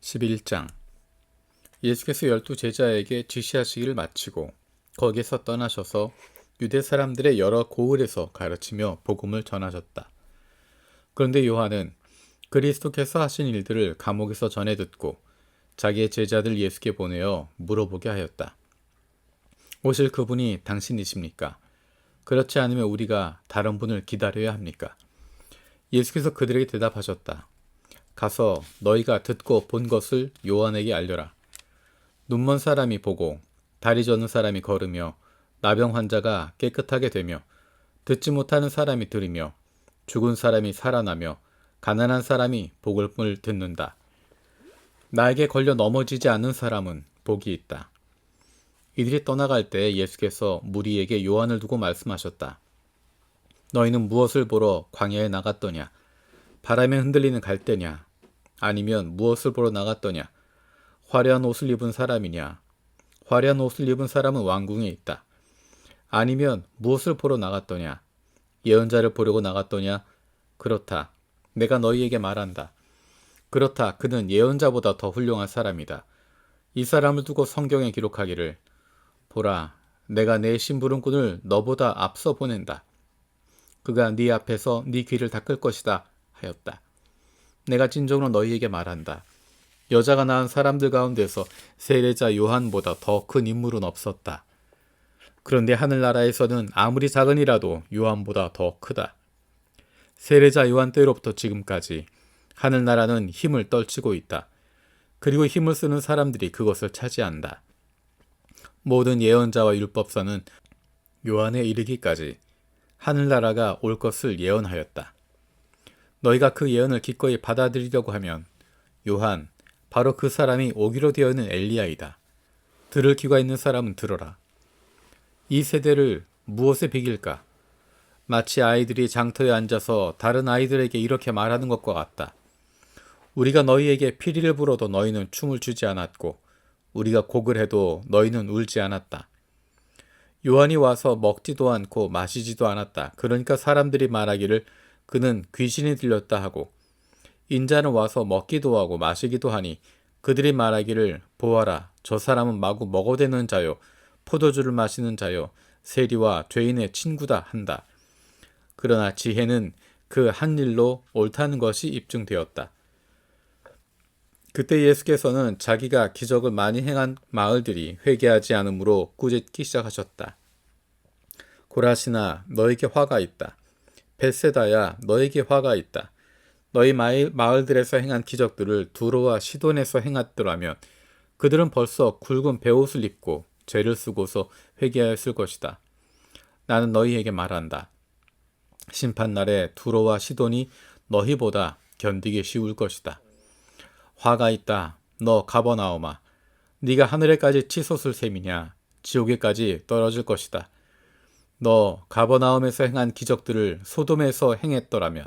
11장. 예수께서 12제자에게 지시하시기를 마치고 거기에서 떠나셔서 유대 사람들의 여러 고을에서 가르치며 복음을 전하셨다. 그런데 요한은 그리스도께서 하신 일들을 감옥에서 전해 듣고 자기의 제자들 예수께 보내어 물어보게 하였다. 오실 그분이 당신이십니까? 그렇지 않으면 우리가 다른 분을 기다려야 합니까? 예수께서 그들에게 대답하셨다. 가서 너희가 듣고 본 것을 요한에게 알려라. 눈먼 사람이 보고 다리 저는 사람이 걸으며 나병 환자가 깨끗하게 되며 듣지 못하는 사람이 들으며 죽은 사람이 살아나며 가난한 사람이 복음을 듣는다. 나에게 걸려 넘어지지 않는 사람은 복이 있다. 이들이 떠나갈 때 예수께서 무리에게 요한을 두고 말씀하셨다. 너희는 무엇을 보러 광야에 나갔더냐? 바람에 흔들리는 갈대냐? 아니면 무엇을 보러 나갔더냐? 화려한 옷을 입은 사람이냐? 화려한 옷을 입은 사람은 왕궁에 있다. 아니면 무엇을 보러 나갔더냐? 예언자를 보려고 나갔더냐? 그렇다. 내가 너희에게 말한다. 그렇다. 그는 예언자보다 더 훌륭한 사람이다. 이 사람을 두고 성경에 기록하기를 보라, 내가 내 심부름꾼을 너보다 앞서 보낸다. 그가 네 앞에서 네 귀를 닦을 것이다 하였다. 내가 진정으로 너희에게 말한다. 여자가 낳은 사람들 가운데서 세례자 요한보다 더 큰 인물은 없었다. 그런데 하늘나라에서는 아무리 작은 이라도 요한보다 더 크다. 세례자 요한 때로부터 지금까지 하늘나라는 힘을 떨치고 있다. 그리고 힘을 쓰는 사람들이 그것을 차지한다. 모든 예언자와 율법서는 요한에 이르기까지 하늘나라가 올 것을 예언하였다. 너희가 그 예언을 기꺼이 받아들이려고 하면 요한, 바로 그 사람이 오기로 되어 있는 엘리야이다. 들을 귀가 있는 사람은 들어라. 이 세대를 무엇에 비길까? 마치 아이들이 장터에 앉아서 다른 아이들에게 이렇게 말하는 것과 같다. 우리가 너희에게 피리를 불어도 너희는 춤을 추지 않았고 우리가 곡을 해도 너희는 울지 않았다. 요한이 와서 먹지도 않고 마시지도 않았다. 그러니까 사람들이 말하기를 그는 귀신이 들렸다 하고, 인자는 와서 먹기도 하고 마시기도 하니 그들이 말하기를 보아라, 저 사람은 마구 먹어대는 자요 포도주를 마시는 자요 세리와 죄인의 친구다 한다. 그러나 지혜는 그 한 일로 옳다는 것이 입증되었다. 그때 예수께서는 자기가 기적을 많이 행한 마을들이 회개하지 않으므로 꾸짖기 시작하셨다. 고라시나, 너에게 화가 있다. 벳세다야, 너에게 화가 있다. 너희 마을들에서 행한 기적들을 두로와 시돈에서 행했더라면 그들은 벌써 굵은 베옷을 입고 죄를 쓰고서 회개하였을 것이다. 나는 너희에게 말한다. 심판날에 두로와 시돈이 너희보다 견디기 쉬울 것이다. 화가 있다. 너 가버나움아, 네가 하늘에까지 치솟을 셈이냐? 지옥에까지 떨어질 것이다. 너 가버나움에서 행한 기적들을 소돔에서 행했더라면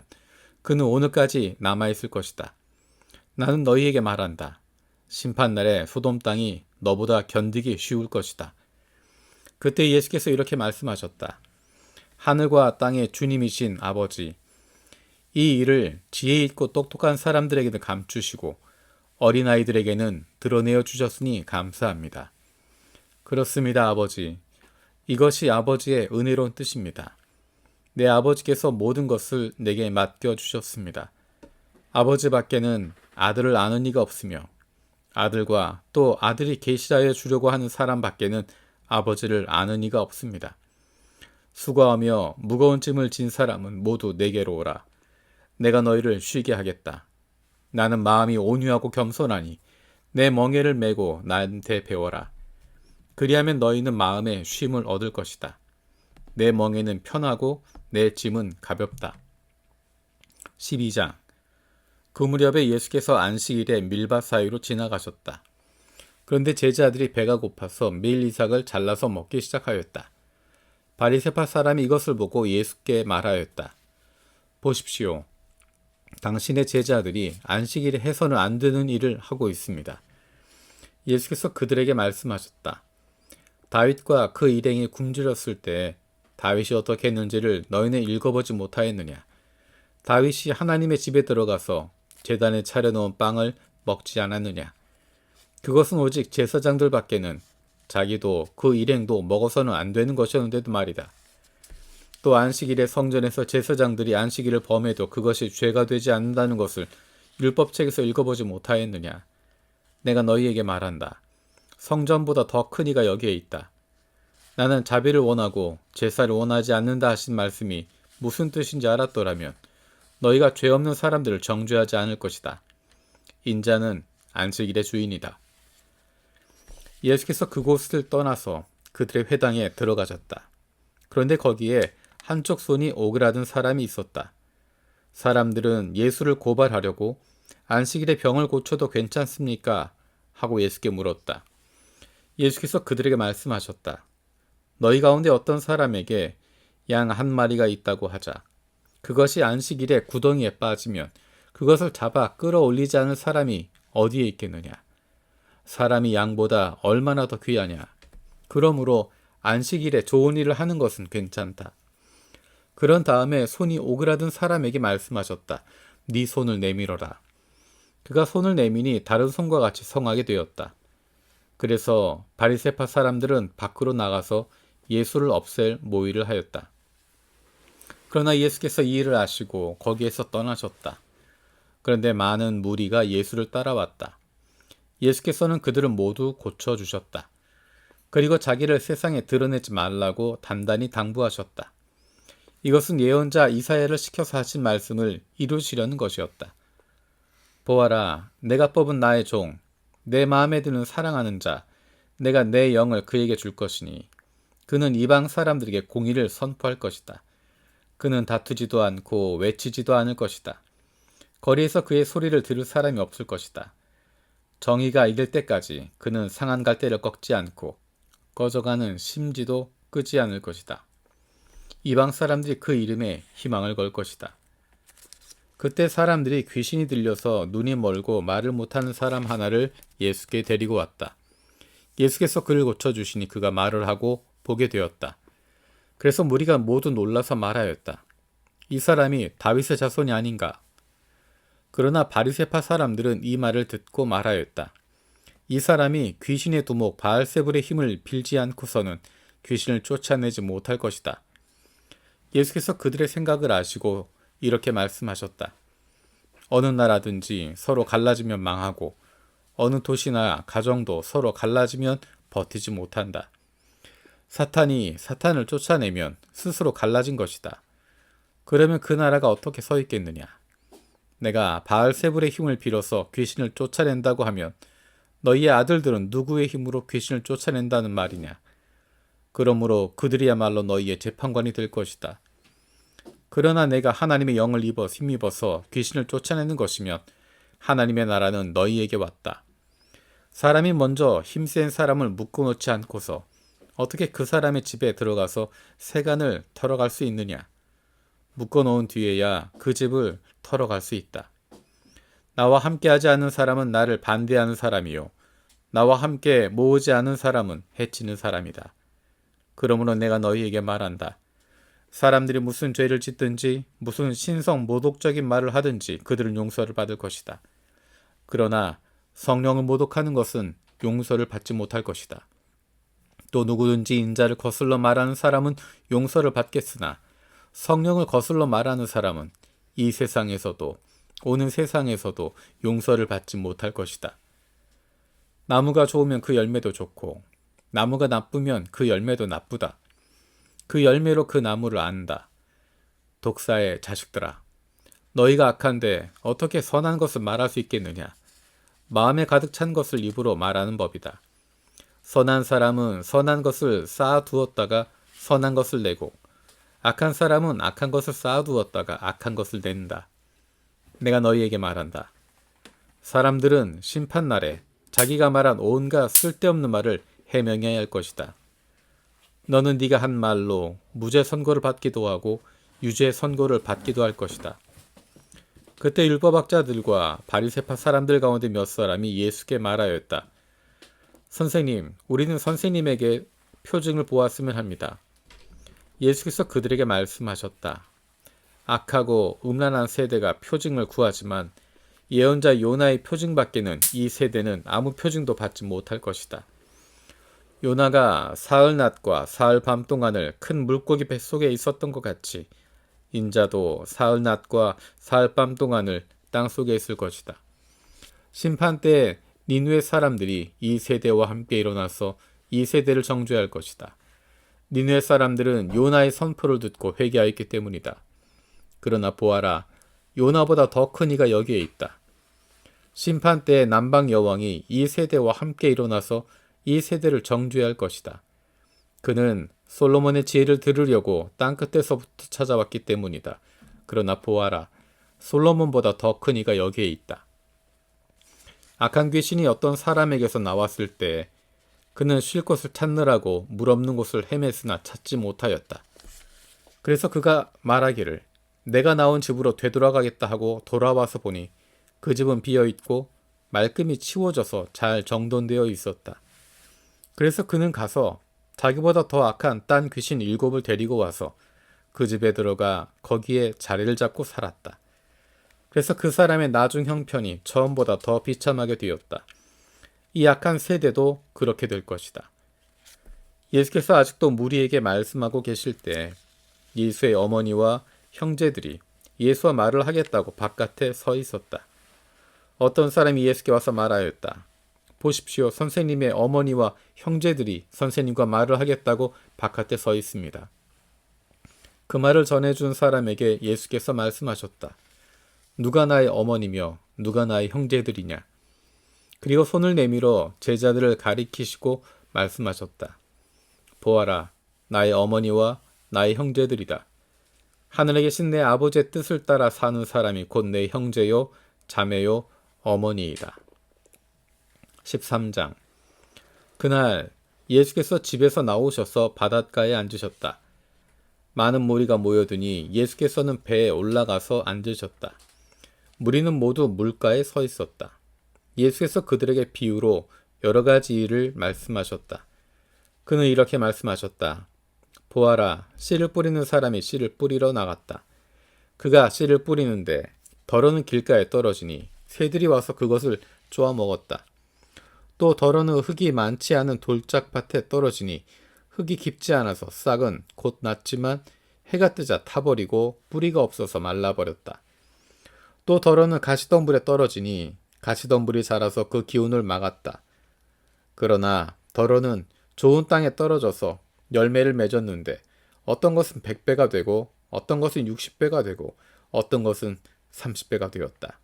그는 오늘까지 남아있을 것이다. 나는 너희에게 말한다. 심판날에 소돔 땅이 너보다 견디기 쉬울 것이다. 그때 예수께서 이렇게 말씀하셨다. 하늘과 땅의 주님이신 아버지, 이 일을 지혜 있고 똑똑한 사람들에게는 감추시고 어린아이들에게는 드러내어 주셨으니 감사합니다. 그렇습니다, 아버지. 이것이 아버지의 은혜로운 뜻입니다. 내 아버지께서 모든 것을 내게 맡겨주셨습니다. 아버지 밖에는 아들을 아는 이가 없으며 아들과 또 아들이 계시하여 주려고 하는 사람 밖에는 아버지를 아는 이가 없습니다. 수고하며 무거운 짐을 진 사람은 모두 내게로 오라. 내가 너희를 쉬게 하겠다. 나는 마음이 온유하고 겸손하니 내 멍에를 메고 나한테 배워라. 그리하면 너희는 마음에 쉼을 얻을 것이다. 내 멍에는 편하고 내 짐은 가볍다. 12장. 그 무렵에 예수께서 안식일에 밀밭 사이로 지나가셨다. 그런데 제자들이 배가 고파서 밀이삭을 잘라서 먹기 시작하였다. 바리새파 사람이 이것을 보고 예수께 말하였다. 보십시오. 당신의 제자들이 안식일에 해서는 안 되는 일을 하고 있습니다. 예수께서 그들에게 말씀하셨다. 다윗과 그 일행이 굶주렸을 때 다윗이 어떻게 했는지를 너희는 읽어보지 못하였느냐? 다윗이 하나님의 집에 들어가서 제단에 차려놓은 빵을 먹지 않았느냐? 그것은 오직 제사장들밖에는 자기도 그 일행도 먹어서는 안 되는 것이었는데도 말이다. 또 안식일에 성전에서 제사장들이 안식일을 범해도 그것이 죄가 되지 않는다는 것을 율법책에서 읽어보지 못하였느냐? 내가 너희에게 말한다. 성전보다 더 큰 이가 여기에 있다. 나는 자비를 원하고 제사를 원하지 않는다 하신 말씀이 무슨 뜻인지 알았더라면 너희가 죄 없는 사람들을 정죄하지 않을 것이다. 인자는 안식일의 주인이다. 예수께서 그곳을 떠나서 그들의 회당에 들어가셨다. 그런데 거기에 한쪽 손이 오그라든 사람이 있었다. 사람들은 예수를 고발하려고 안식일에 병을 고쳐도 괜찮습니까? 하고 예수께 물었다. 예수께서 그들에게 말씀하셨다. 너희 가운데 어떤 사람에게 양 한 마리가 있다고 하자. 그것이 안식일에 구덩이에 빠지면 그것을 잡아 끌어올리지 않을 사람이 어디에 있겠느냐. 사람이 양보다 얼마나 더 귀하냐. 그러므로 안식일에 좋은 일을 하는 것은 괜찮다. 그런 다음에 손이 오그라든 사람에게 말씀하셨다. 네 손을 내밀어라. 그가 손을 내미니 다른 손과 같이 성하게 되었다. 그래서 바리새파 사람들은 밖으로 나가서 예수를 없앨 모의를 하였다. 그러나 예수께서 이 일을 아시고 거기에서 떠나셨다. 그런데 많은 무리가 예수를 따라왔다. 예수께서는 그들을 모두 고쳐주셨다. 그리고 자기를 세상에 드러내지 말라고 단단히 당부하셨다. 이것은 예언자 이사야를 시켜서 하신 말씀을 이루시려는 것이었다. 보아라, 내가 뽑은 나의 종, 내 마음에 드는 사랑하는 자, 내가 내 영을 그에게 줄 것이니 그는 이방 사람들에게 공의를 선포할 것이다. 그는 다투지도 않고 외치지도 않을 것이다. 거리에서 그의 소리를 들을 사람이 없을 것이다. 정의가 이길 때까지 그는 상한 갈대를 꺾지 않고 꺼져가는 심지도 끄지 않을 것이다. 이방 사람들이 그 이름에 희망을 걸 것이다. 그때 사람들이 귀신이 들려서 눈이 멀고 말을 못하는 사람 하나를 예수께 데리고 왔다. 예수께서 그를 고쳐주시니 그가 말을 하고 보게 되었다. 그래서 무리가 모두 놀라서 말하였다. 이 사람이 다윗의 자손이 아닌가? 그러나 바리새파 사람들은 이 말을 듣고 말하였다. 이 사람이 귀신의 두목 바알세불의 힘을 빌지 않고서는 귀신을 쫓아내지 못할 것이다. 예수께서 그들의 생각을 아시고 이렇게 말씀하셨다. 어느 나라든지 서로 갈라지면 망하고 어느 도시나 가정도 서로 갈라지면 버티지 못한다. 사탄이 사탄을 쫓아내면 스스로 갈라진 것이다. 그러면 그 나라가 어떻게 서 있겠느냐? 내가 바알세불의 힘을 빌어서 귀신을 쫓아낸다고 하면 너희의 아들들은 누구의 힘으로 귀신을 쫓아낸다는 말이냐? 그러므로 그들이야말로 너희의 재판관이 될 것이다. 그러나 내가 하나님의 영을 힘입어서 귀신을 쫓아내는 것이면 하나님의 나라는 너희에게 왔다. 사람이 먼저 힘센 사람을 묶어놓지 않고서 어떻게 그 사람의 집에 들어가서 세간을 털어갈 수 있느냐? 묶어놓은 뒤에야 그 집을 털어갈 수 있다. 나와 함께하지 않는 사람은 나를 반대하는 사람이요. 나와 함께 모으지 않은 사람은 해치는 사람이다. 그러므로 내가 너희에게 말한다. 사람들이 무슨 죄를 짓든지 무슨 신성 모독적인 말을 하든지 그들은 용서를 받을 것이다. 그러나 성령을 모독하는 것은 용서를 받지 못할 것이다. 또 누구든지 인자를 거슬러 말하는 사람은 용서를 받겠으나 성령을 거슬러 말하는 사람은 이 세상에서도 오는 세상에서도 용서를 받지 못할 것이다. 나무가 좋으면 그 열매도 좋고 나무가 나쁘면 그 열매도 나쁘다. 그 열매로 그 나무를 안다. 독사의 자식들아, 너희가 악한데 어떻게 선한 것을 말할 수 있겠느냐? 마음에 가득 찬 것을 입으로 말하는 법이다. 선한 사람은 선한 것을 쌓아두었다가 선한 것을 내고 악한 사람은 악한 것을 쌓아두었다가 악한 것을 낸다. 내가 너희에게 말한다. 사람들은 심판날에 자기가 말한 온갖 쓸데없는 말을 해명해야 할 것이다. 너는 네가 한 말로 무죄 선고를 받기도 하고 유죄 선고를 받기도 할 것이다. 그때 율법학자들과 바리새파 사람들 가운데 몇 사람이 예수께 말하였다. 선생님, 우리는 선생님에게 표징을 보았으면 합니다. 예수께서 그들에게 말씀하셨다. 악하고 음란한 세대가 표징을 구하지만 예언자 요나의 표징밖에는 이 세대는 아무 표징도 받지 못할 것이다. 요나가 사흘 낮과 사흘 밤 동안을 큰 물고기 뱃속에 있었던 것 같이 인자도 사흘 낮과 사흘 밤 동안을 땅속에 있을 것이다. 심판 때에 니느웨 사람들이 이 세대와 함께 일어나서 이 세대를 정죄할 것이다. 니느웨 사람들은 요나의 선포를 듣고 회개하였기 때문이다. 그러나 보아라, 요나보다 더 큰 이가 여기에 있다. 심판 때에 남방 여왕이 이 세대와 함께 일어나서 이 세대를 정죄할 것이다. 그는 솔로몬의 지혜를 들으려고 땅끝에서부터 찾아왔기 때문이다. 그러나 보아라, 솔로몬보다 더 큰 이가 여기에 있다. 악한 귀신이 어떤 사람에게서 나왔을 때 그는 쉴 곳을 찾느라고 물 없는 곳을 헤맸으나 찾지 못하였다. 그래서 그가 말하기를 내가 나온 집으로 되돌아가겠다 하고 돌아와서 보니 그 집은 비어있고 말끔히 치워져서 잘 정돈되어 있었다. 그래서 그는 가서 자기보다 더 악한 딴 귀신 7을 데리고 와서 그 집에 들어가 거기에 자리를 잡고 살았다. 그래서 그 사람의 나중 형편이 처음보다 더 비참하게 되었다. 이 악한 세대도 그렇게 될 것이다. 예수께서 아직도 무리에게 말씀하고 계실 때 예수의 어머니와 형제들이 예수와 말을 하겠다고 바깥에 서 있었다. 어떤 사람이 예수께 와서 말하였다. 보십시오, 선생님의 어머니와 형제들이 선생님과 말을 하겠다고 바깥에 서 있습니다. 그 말을 전해준 사람에게 예수께서 말씀하셨다. 누가 나의 어머니며 누가 나의 형제들이냐? 그리고 손을 내밀어 제자들을 가리키시고 말씀하셨다. 보아라, 나의 어머니와 나의 형제들이다. 하늘에 계신 내 아버지의 뜻을 따라 사는 사람이 곧 내 형제요, 자매요, 어머니이다. 13장. 그날 예수께서 집에서 나오셔서 바닷가에 앉으셨다. 많은 무리가 모여드니 예수께서는 배에 올라가서 앉으셨다. 무리는 모두 물가에 서 있었다. 예수께서 그들에게 비유로 여러 가지 일을 말씀하셨다. 그는 이렇게 말씀하셨다. 보아라, 씨를 뿌리는 사람이 씨를 뿌리러 나갔다. 그가 씨를 뿌리는데 덜어는 길가에 떨어지니 새들이 와서 그것을 쪼아 먹었다. 또 덜어는 흙이 많지 않은 돌짝밭에 떨어지니 흙이 깊지 않아서 싹은 곧 났지만 해가 뜨자 타버리고 뿌리가 없어서 말라버렸다. 또 덜어는 가시덤불에 떨어지니 가시덤불이 자라서 그 기운을 막았다. 그러나 덜어는 좋은 땅에 떨어져서 열매를 맺었는데 어떤 것은 100배가 되고 어떤 것은 60배가 되고 어떤 것은 30배가 되었다.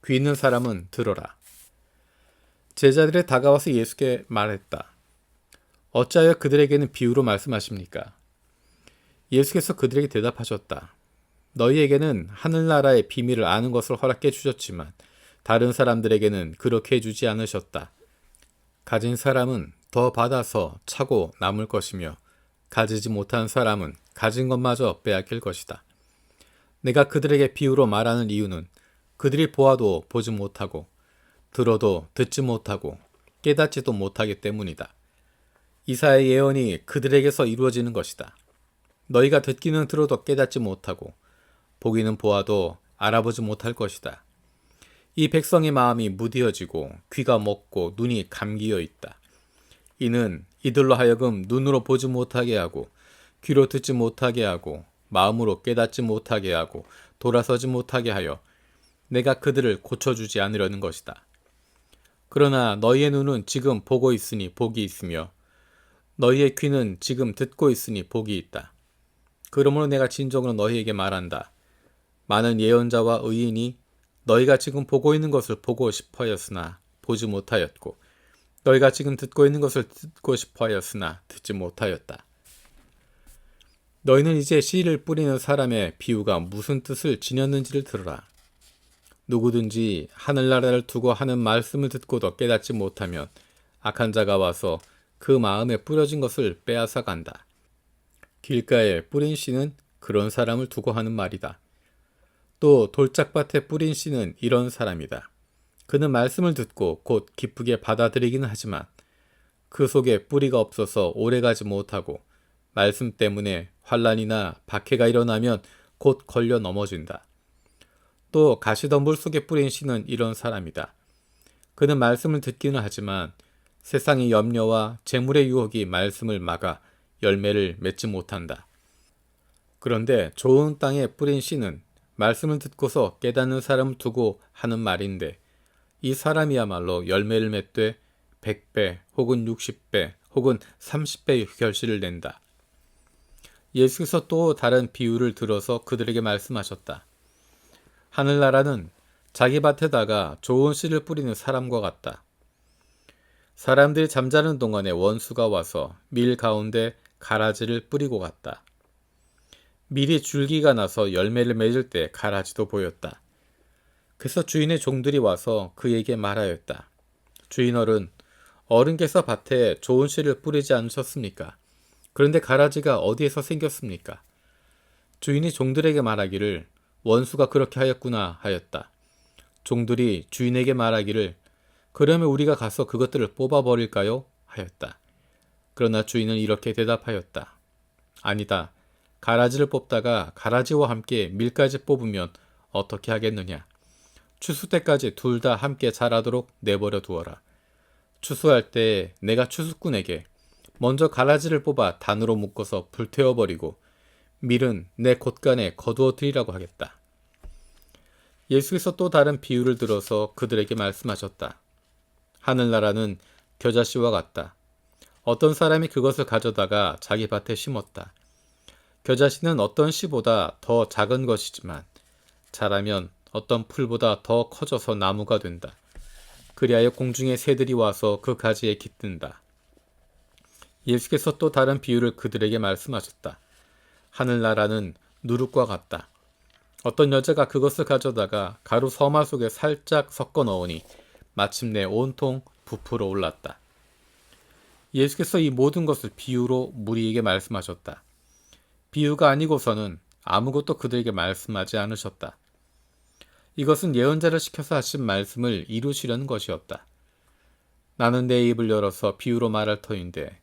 귀 있는 사람은 들어라. 제자들이 다가와서 예수께 말했다. 어찌하여 그들에게는 비유로 말씀하십니까? 예수께서 그들에게 대답하셨다. 너희에게는 하늘나라의 비밀을 아는 것을 허락해 주셨지만 다른 사람들에게는 그렇게 해주지 않으셨다. 가진 사람은 더 받아서 차고 남을 것이며 가지지 못한 사람은 가진 것마저 빼앗길 것이다. 내가 그들에게 비유로 말하는 이유는 그들이 보아도 보지 못하고 들어도 듣지 못하고 깨닫지도 못하기 때문이다. 이사야의 예언이 그들에게서 이루어지는 것이다. 너희가 듣기는 들어도 깨닫지 못하고 보기는 보아도 알아보지 못할 것이다. 이 백성의 마음이 무디어지고 귀가 먹고 눈이 감기어 있다. 이는 이들로 하여금 눈으로 보지 못하게 하고 귀로 듣지 못하게 하고 마음으로 깨닫지 못하게 하고 돌아서지 못하게 하여 내가 그들을 고쳐주지 않으려는 것이다. 그러나 너희의 눈은 지금 보고 있으니 복이 있으며 너희의 귀는 지금 듣고 있으니 복이 있다. 그러므로 내가 진정으로 너희에게 말한다. 많은 예언자와 의인이 너희가 지금 보고 있는 것을 보고 싶어 하였으나 보지 못하였고 너희가 지금 듣고 있는 것을 듣고 싶어 하였으나 듣지 못하였다. 너희는 이제 씨를 뿌리는 사람의 비유가 무슨 뜻을 지녔는지를 들으라. 누구든지 하늘나라를 두고 하는 말씀을 듣고도 깨닫지 못하면 악한 자가 와서 그 마음에 뿌려진 것을 빼앗아 간다. 길가에 뿌린 씨는 그런 사람을 두고 하는 말이다. 또 돌짝밭에 뿌린 씨는 이런 사람이다. 그는 말씀을 듣고 곧 기쁘게 받아들이기는 하지만 그 속에 뿌리가 없어서 오래가지 못하고 말씀 때문에 환난이나 박해가 일어나면 곧 걸려 넘어진다. 또 가시던 물속에 뿌린 씨는 이런 사람이다. 그는 말씀을 듣기는 하지만 세상의 염려와 재물의 유혹이 말씀을 막아 열매를 맺지 못한다. 그런데 좋은 땅에 뿌린 씨는 말씀을 듣고서 깨닫는 사람을 두고 하는 말인데 이 사람이야말로 열매를 맺되 100배 혹은 60배 혹은 30배의 결실을 낸다. 예수께서 또 다른 비유를 들어서 그들에게 말씀하셨다. 하늘나라는 자기 밭에다가 좋은 씨를 뿌리는 사람과 같다. 사람들이 잠자는 동안에 원수가 와서 밀 가운데 가라지를 뿌리고 갔다. 밀이 줄기가 나서 열매를 맺을 때 가라지도 보였다. 그래서 주인의 종들이 와서 그에게 말하였다. 주인어른, 어른께서 밭에 좋은 씨를 뿌리지 않으셨습니까? 그런데 가라지가 어디에서 생겼습니까? 주인이 종들에게 말하기를 원수가 그렇게 하였구나 하였다. 종들이 주인에게 말하기를 그러면 우리가 가서 그것들을 뽑아버릴까요? 하였다. 그러나 주인은 이렇게 대답하였다. 아니다. 가라지를 뽑다가 가라지와 함께 밀까지 뽑으면 어떻게 하겠느냐? 추수 때까지 둘 다 함께 자라도록 내버려 두어라. 추수할 때 내가 추수꾼에게 먼저 가라지를 뽑아 단으로 묶어서 불태워버리고 밀은 내 곳간에 거두어 드리라고 하겠다. 예수께서 또 다른 비유를 들어서 그들에게 말씀하셨다. 하늘나라는 겨자씨와 같다. 어떤 사람이 그것을 가져다가 자기 밭에 심었다. 겨자씨는 어떤 씨보다 더 작은 것이지만 자라면 어떤 풀보다 더 커져서 나무가 된다. 그리하여 공중의 새들이 와서 그 가지에 깃든다. 예수께서 또 다른 비유를 그들에게 말씀하셨다. 하늘나라는 누룩과 같다. 어떤 여자가 그것을 가져다가 가루 서말 속에 살짝 섞어 넣으니 마침내 온통 부풀어 올랐다. 예수께서 이 모든 것을 비유로 무리에게 말씀하셨다. 비유가 아니고서는 아무것도 그들에게 말씀하지 않으셨다. 이것은 예언자를 시켜서 하신 말씀을 이루시려는 것이었다. 나는 내 입을 열어서 비유로 말할 터인데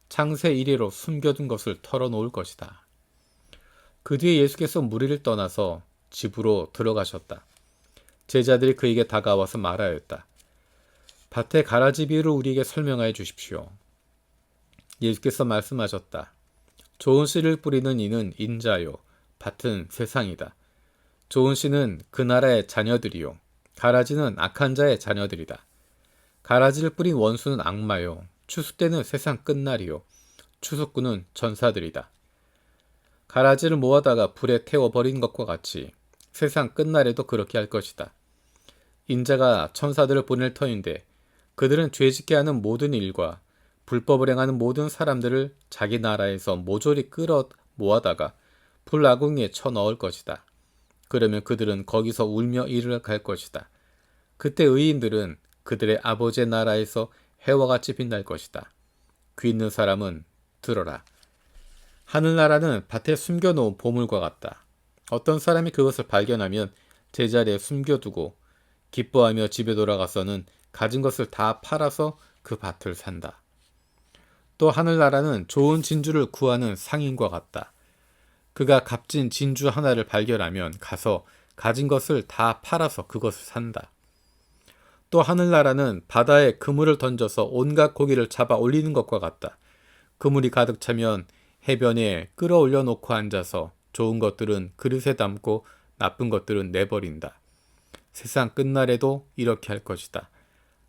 창세 이래로 숨겨둔 것을 털어놓을 것이다. 그 뒤에 예수께서 무리를 떠나서 집으로 들어가셨다. 제자들이 그에게 다가와서 말하였다. 밭의 가라지 비유를 우리에게 설명하여 주십시오. 예수께서 말씀하셨다. 좋은 씨를 뿌리는 이는 인자요, 밭은 세상이다. 좋은 씨는 그 나라의 자녀들이요, 가라지는 악한 자의 자녀들이다. 가라지를 뿌린 원수는 악마요, 추수 때는 세상 끝날이요, 추수꾼은 전사들이다. 가라지를 모아다가 불에 태워버린 것과 같이 세상 끝날에도 그렇게 할 것이다. 인자가 천사들을 보낼 터인데 그들은 죄짓게 하는 모든 일과 불법을 행하는 모든 사람들을 자기 나라에서 모조리 끌어 모아다가 불아궁이에 쳐넣을 것이다. 그러면 그들은 거기서 울며 이르러 갈 것이다. 그때 의인들은 그들의 아버지의 나라에서 해와 같이 빛날 것이다. 귀 있는 사람은 들어라. 하늘나라는 밭에 숨겨놓은 보물과 같다. 어떤 사람이 그것을 발견하면 제자리에 숨겨두고 기뻐하며 집에 돌아가서는 가진 것을 다 팔아서 그 밭을 산다. 또 하늘나라는 좋은 진주를 구하는 상인과 같다. 그가 값진 진주 하나를 발견하면 가서 가진 것을 다 팔아서 그것을 산다. 또 하늘나라는 바다에 그물을 던져서 온갖 고기를 잡아 올리는 것과 같다. 그물이 가득 차면 해변에 끌어올려 놓고 앉아서 좋은 것들은 그릇에 담고 나쁜 것들은 내버린다. 세상 끝날에도 이렇게 할 것이다.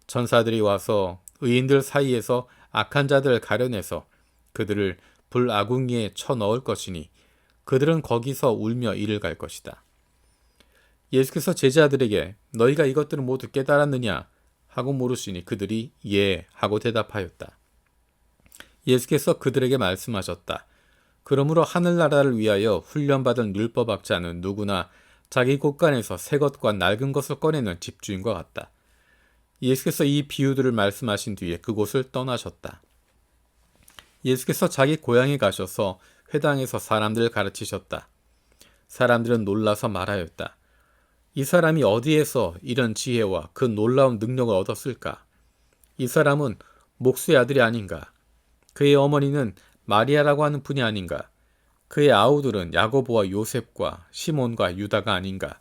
천사들이 와서 의인들 사이에서 악한 자들을 가려내서 그들을 불아궁이에 쳐넣을 것이니 그들은 거기서 울며 이를 갈 것이다. 예수께서 제자들에게 너희가 이것들을 모두 깨달았느냐 하고 물으시니 그들이 예 하고 대답하였다. 예수께서 그들에게 말씀하셨다. 그러므로 하늘나라를 위하여 훈련받은 율법학자는 누구나 자기 곳간에서 새 것과 낡은 것을 꺼내는 집주인과 같다. 예수께서 이 비유들을 말씀하신 뒤에 그곳을 떠나셨다. 예수께서 자기 고향에 가셔서 회당에서 사람들을 가르치셨다. 사람들은 놀라서 말하였다. 이 사람이 어디에서 이런 지혜와 그 놀라운 능력을 얻었을까? 이 사람은 목수의 아들이 아닌가? 그의 어머니는 마리아라고 하는 분이 아닌가? 그의 아우들은 야고보와 요셉과 시몬과 유다가 아닌가?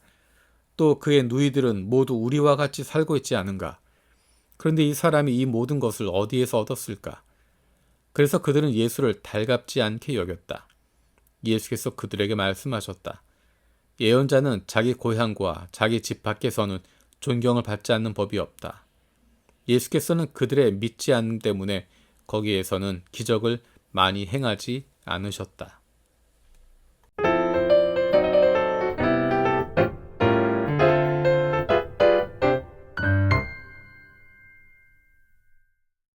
또 그의 누이들은 모두 우리와 같이 살고 있지 않은가? 그런데 이 사람이 이 모든 것을 어디에서 얻었을까? 그래서 그들은 예수를 달갑지 않게 여겼다. 예수께서 그들에게 말씀하셨다. 예언자는 자기 고향과 자기 집 밖에서는 존경을 받지 않는 법이 없다. 예수께서는 그들의 믿지 않음 때문에 거기에서는 기적을 많이 행하지 않으셨다.